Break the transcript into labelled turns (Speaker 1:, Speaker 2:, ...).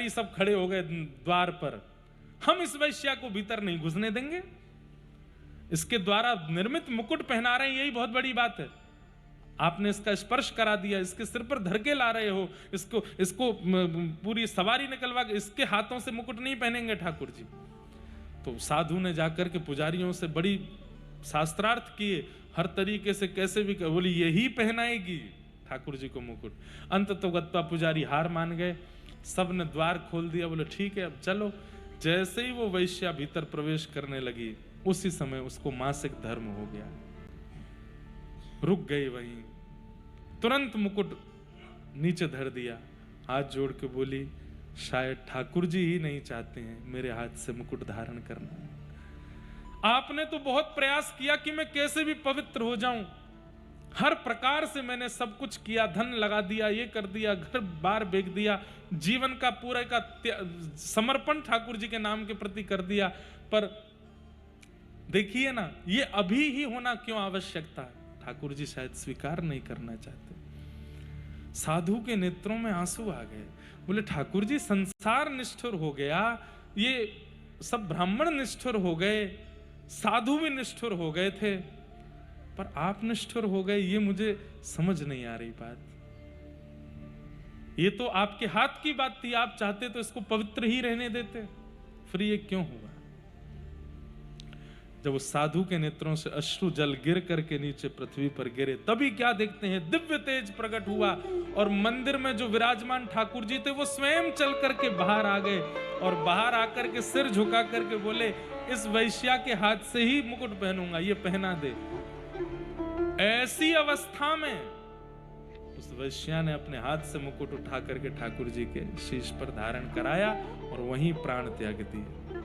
Speaker 1: पुजारी सब खड़े हो गए द्वार पर। हम इस वैश्या को भीतर नहीं घुसने देंगे, इसके द्वारा निर्मित मुकुट पहना रहे हैं, यही बहुत बड़ी बात है। आपने इसका स्पर्श करा दिया, इसके सिर पर धर के ला रहे हो, इसको पूरी सवारी निकलवा के इसके हाथों से मुकुट नहीं पहनेंगे ठाकुर जी। तो साधु ने जाकर के पुजारियों से बड़ी शास्त्रार्थ किए, हर तरीके से कैसे भी बोली यही पहनाएगी ठाकुर जी को मुकुट। अंत तो गत्ता पुजारी हार मान गए, सब ने द्वार खोल दिया, बोले ठीक है अब चलो। जैसे ही वो वैश्या भीतर प्रवेश करने लगी, उसी समय उसको मासिक धर्म हो गया, रुक गई वहीं, तुरंत मुकुट नीचे धर दिया, हाथ जोड़ के बोली शायद ठाकुर जी ही नहीं चाहते हैं मेरे हाथ से मुकुट धारण करना। आपने तो बहुत प्रयास किया कि मैं कैसे भी पवित्र हो जाऊं, हर प्रकार से मैंने सब कुछ किया, धन लगा दिया, ये कर दिया, घर बार बेच दिया, जीवन का पूरा का समर्पण ठाकुर जी के नाम के प्रति कर दिया, पर देखिए ना ये अभी ही होना क्यों आवश्यक था। ठाकुर जी शायद स्वीकार नहीं करना चाहते। साधु के नेत्रों में आंसू आ गए, बोले ठाकुर जी संसार निष्ठुर हो गया, ये सब ब्राह्मण निष्ठुर हो गए, साधु भी निष्ठुर हो गए थे, पर आप निष्ठुर हो गए, ये मुझे समझ नहीं आ रही बात। ये तो आपके हाथ की बात थी, आप चाहते तो इसको पवित्र ही रहने देते, फिर ये क्यों हुआ। जब उस साधु के नेत्रों से अश्रु जल गिर करके नीचे पृथ्वी पर गिरे, तभी क्या देखते हैं, दिव्य तेज प्रकट हुआ और मंदिर में जो विराजमान ठाकुर जी थे वो स्वयं चल करके बाहर आ गए, और बाहर आकर के सिर झुका करके बोले इस वैश्या के हाथ से ही मुकुट पहनूंगा, ये पहना दे। ऐसी अवस्था में उस वैश्या ने अपने हाथ से मुकुट उठा करके ठाकुर जी के शीश पर धारण कराया और वहीं प्राण त्याग दिए।